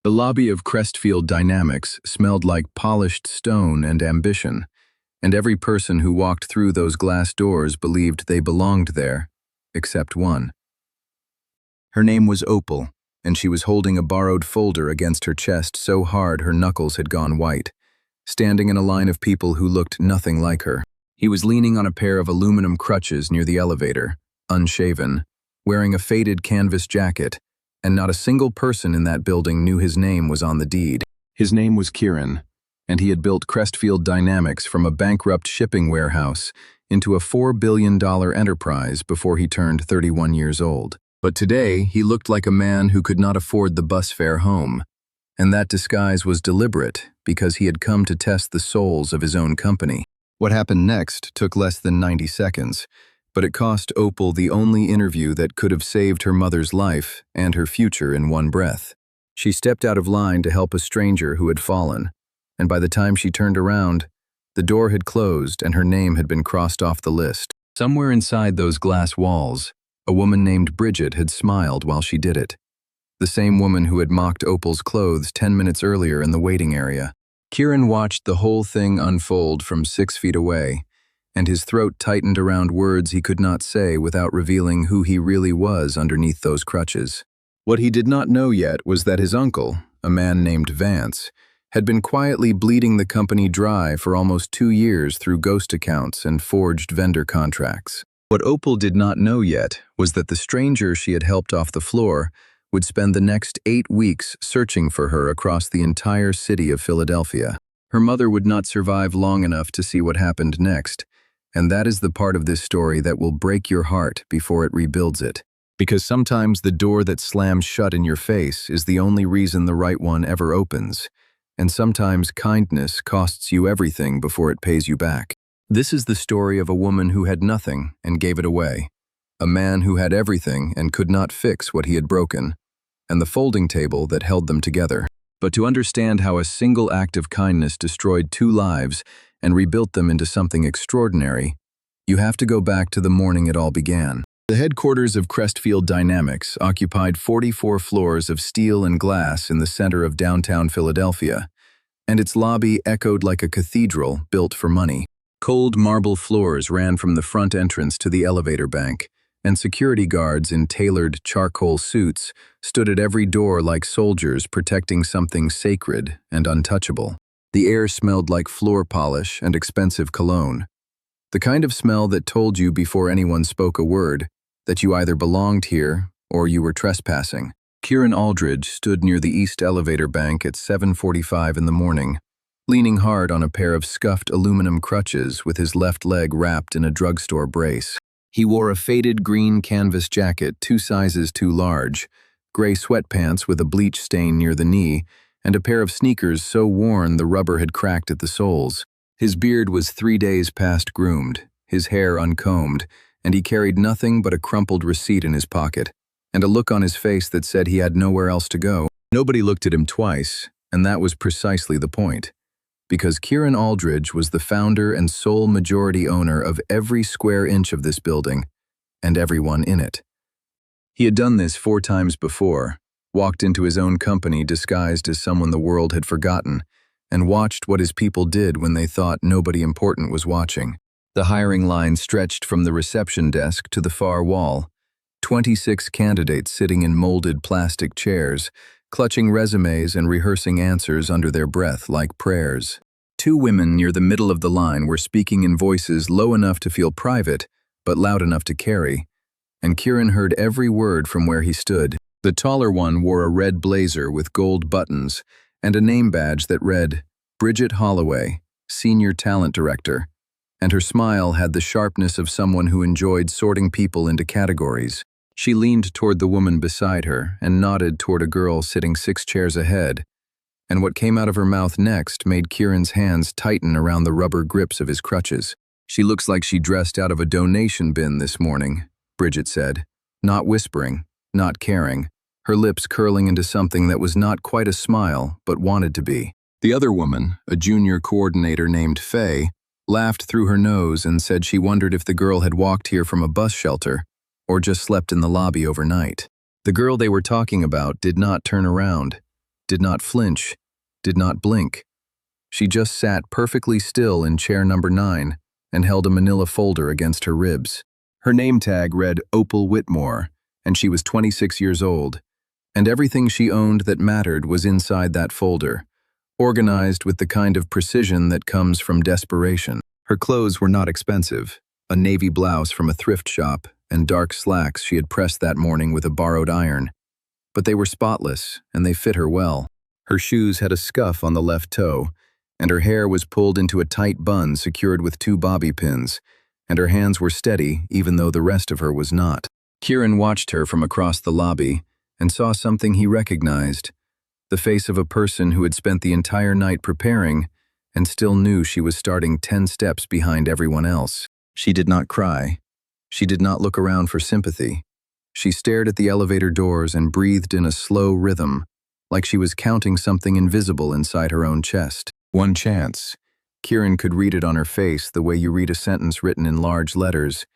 The lobby of Crestfield Dynamics smelled like polished stone and ambition, and every person who walked through those glass doors believed they belonged there, except one. Her name was Opal, and she was holding a borrowed folder against her chest so hard her knuckles had gone white, standing in a line of people who looked nothing like her. He was leaning on a pair of aluminum crutches near the elevator, unshaven, wearing a faded canvas jacket, and not a single person in that building knew his name was on the deed. His name was Kieran, and he had built Crestfield Dynamics from a bankrupt shipping warehouse into a $4 billion enterprise before he turned 31 years old. But today, he looked like a man who could not afford the bus fare home. And that disguise was deliberate because he had come to test the souls of his own company. What happened next took less than 90 seconds, but it cost Opal the only interview that could have saved her mother's life and her future in one breath. She stepped out of line to help a stranger who had fallen, and by the time she turned around, the door had closed and her name had been crossed off the list. Somewhere inside those glass walls, a woman named Bridget had smiled while she did it. The same woman who had mocked Opal's clothes 10 minutes earlier in the waiting area. Kieran watched the whole thing unfold from 6 feet away, and his throat tightened around words he could not say without revealing who he really was underneath those crutches. What he did not know yet was that his uncle, a man named Vance, had been quietly bleeding the company dry for almost 2 years through ghost accounts and forged vendor contracts. What Opal did not know yet was that the stranger she had helped off the floor would spend the next 8 weeks searching for her across the entire city of Philadelphia. Her mother would not survive long enough to see what happened next, and that is the part of this story that will break your heart before it rebuilds it. Because sometimes the door that slams shut in your face is the only reason the right one ever opens, and sometimes kindness costs you everything before it pays you back. This is the story of a woman who had nothing and gave it away, a man who had everything and could not fix what he had broken, and the folding table that held them together. But to understand how a single act of kindness destroyed 2 lives and rebuilt them into something extraordinary, you have to go back to the morning it all began. The headquarters of Crestfield Dynamics occupied 44 floors of steel and glass in the center of downtown Philadelphia, and its lobby echoed like a cathedral built for money. Cold marble floors ran from the front entrance to the elevator bank, and security guards in tailored charcoal suits stood at every door like soldiers protecting something sacred and untouchable. The air smelled like floor polish and expensive cologne, the kind of smell that told you before anyone spoke a word that you either belonged here or you were trespassing. Kieran Aldridge stood near the east elevator bank at 7:45 in the morning, leaning hard on a pair of scuffed aluminum crutches with his left leg wrapped in a drugstore brace. He wore a faded green canvas jacket 2 sizes too large, gray sweatpants with a bleach stain near the knee, and a pair of sneakers so worn the rubber had cracked at the soles. His beard was 3 days past groomed, his hair uncombed, and he carried nothing but a crumpled receipt in his pocket, and a look on his face that said he had nowhere else to go. Nobody looked at him twice, and that was precisely the point. Because Kieran Aldridge was the founder and sole majority owner of every square inch of this building, and everyone in it. He had done this 4 times before, walked into his own company disguised as someone the world had forgotten, and watched what his people did when they thought nobody important was watching. The hiring line stretched from the reception desk to the far wall, 26 candidates sitting in molded plastic chairs, clutching resumes and rehearsing answers under their breath like prayers. 2 women near the middle of the line were speaking in voices low enough to feel private, but loud enough to carry, and Kieran heard every word from where he stood. The taller one wore a red blazer with gold buttons and a name badge that read, Bridget Holloway, Senior Talent Director, and her smile had the sharpness of someone who enjoyed sorting people into categories. She leaned toward the woman beside her and nodded toward a girl sitting 6 chairs ahead, and what came out of her mouth next made Kieran's hands tighten around the rubber grips of his crutches. She looks like she dressed out of a donation bin this morning, Bridget said, not whispering, not caring, her lips curling into something that was not quite a smile but wanted to be. The other woman, a junior coordinator named Faye, laughed through her nose and said she wondered if the girl had walked here from a bus shelter or just slept in the lobby overnight. The girl they were talking about did not turn around, did not flinch, did not blink. She just sat perfectly still in chair number 9 and held a manila folder against her ribs. Her name tag read Opal Whitmore, and she was 26 years old, and everything she owned that mattered was inside that folder, organized with the kind of precision that comes from desperation. Her clothes were not expensive, a navy blouse from a thrift shop and dark slacks she had pressed that morning with a borrowed iron. But they were spotless, and they fit her well. Her shoes had a scuff on the left toe, and her hair was pulled into a tight bun secured with 2 bobby pins, and her hands were steady even though the rest of her was not. Kieran watched her from across the lobby and saw something he recognized, the face of a person who had spent the entire night preparing and still knew she was starting 10 steps behind everyone else. She did not cry. She did not look around for sympathy. She stared at the elevator doors and breathed in a slow rhythm, like she was counting something invisible inside her own chest. One chance. Kieran could read it on her face the way you read a sentence written in large letters.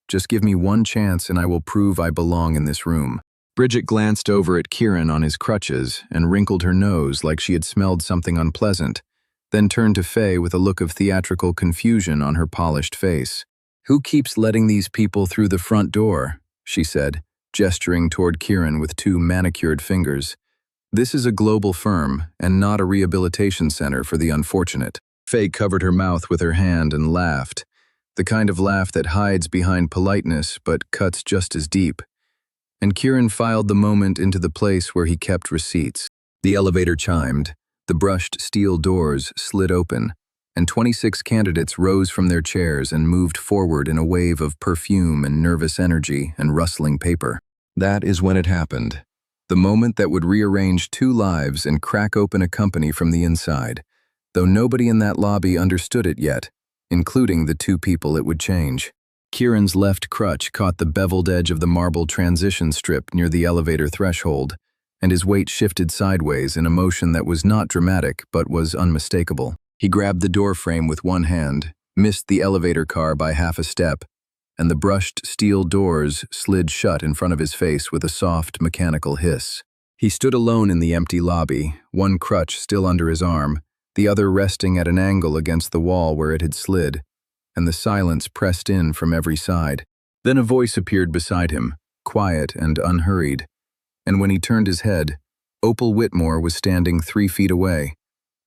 Just give me one chance and I will prove I belong in this room. Bridget glanced over at Kieran on his crutches and wrinkled her nose like she had smelled something unpleasant, then turned to Faye with a look of theatrical confusion on her polished face. "Who keeps letting these people through the front door?" she said, gesturing toward Kieran with 2 manicured fingers. "This is a global firm and not a rehabilitation center for the unfortunate." Faye covered her mouth with her hand and laughed, the kind of laugh that hides behind politeness but cuts just as deep. And Kieran filed the moment into the place where he kept receipts. The elevator chimed, the brushed steel doors slid open, and 26 candidates rose from their chairs and moved forward in a wave of perfume and nervous energy and rustling paper. That is when it happened. The moment that would rearrange 2 lives and crack open a company from the inside, though nobody in that lobby understood it yet, including the 2 people it would change. Kieran's left crutch caught the beveled edge of the marble transition strip near the elevator threshold, and his weight shifted sideways in a motion that was not dramatic but was unmistakable. He grabbed the door frame with one hand, missed the elevator car by half a step, and the brushed steel doors slid shut in front of his face with a soft, mechanical hiss. He stood alone in the empty lobby, one crutch still under his arm, the other resting at an angle against the wall where it had slid, and the silence pressed in from every side. Then a voice appeared beside him, quiet and unhurried, and when he turned his head, Opal Whitmore was standing 3 feet away,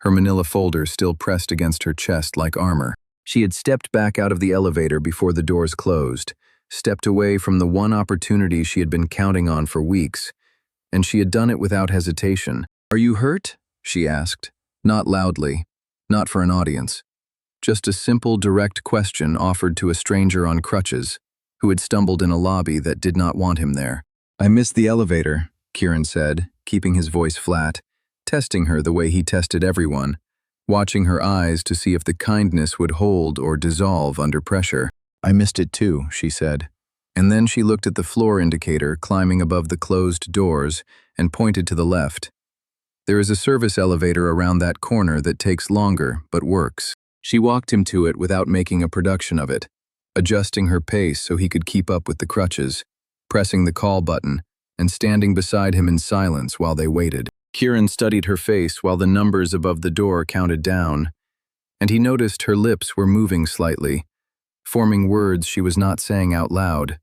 her manila folder still pressed against her chest like armor. She had stepped back out of the elevator before the doors closed, stepped away from the one opportunity she had been counting on for weeks, and she had done it without hesitation. "Are you hurt?" she asked, not loudly, not for an audience. Just a simple, direct question offered to a stranger on crutches, who had stumbled in a lobby that did not want him there. "I missed the elevator," Kieran said, keeping his voice flat, testing her the way he tested everyone, watching her eyes to see if the kindness would hold or dissolve under pressure. "I missed it too," she said. And then she looked at the floor indicator climbing above the closed doors and pointed to the left. "There is a service elevator around that corner that takes longer but works." She walked him to it without making a production of it, adjusting her pace so he could keep up with the crutches, pressing the call button, and standing beside him in silence while they waited. Kieran studied her face while the numbers above the door counted down, and he noticed her lips were moving slightly, forming words she was not saying out loud,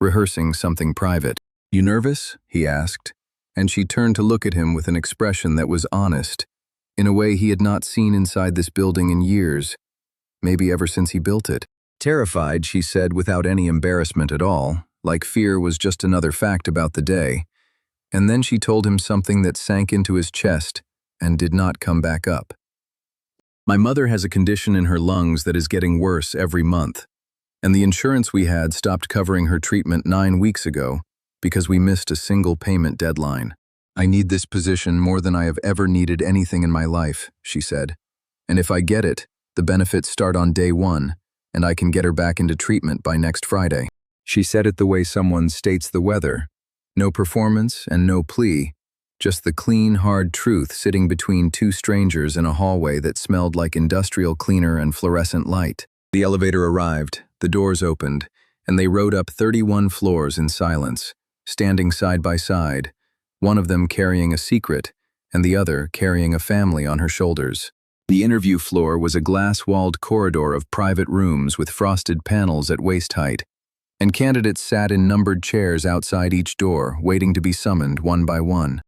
rehearsing something private. "You nervous?" he asked, and she turned to look at him with an expression that was honest, in a way he had not seen inside this building in years, maybe ever since he built it. "Terrified," she said without any embarrassment at all, like fear was just another fact about the day. And then she told him something that sank into his chest and did not come back up. "My mother has a condition in her lungs that is getting worse every month, and the insurance we had stopped covering her treatment 9 weeks ago because we missed a single payment deadline. I need this position more than I have ever needed anything in my life," she said. "And if I get it, the benefits start on day 1, and I can get her back into treatment by next Friday." She said it the way someone states the weather. No performance and no plea, just the clean, hard truth sitting between 2 strangers in a hallway that smelled like industrial cleaner and fluorescent light. The elevator arrived, the doors opened, and they rode up 31 floors in silence, standing side by side, one of them carrying a secret, and the other carrying a family on her shoulders. The interview floor was a glass-walled corridor of private rooms with frosted panels at waist height, and candidates sat in numbered chairs outside each door, waiting to be summoned one by one.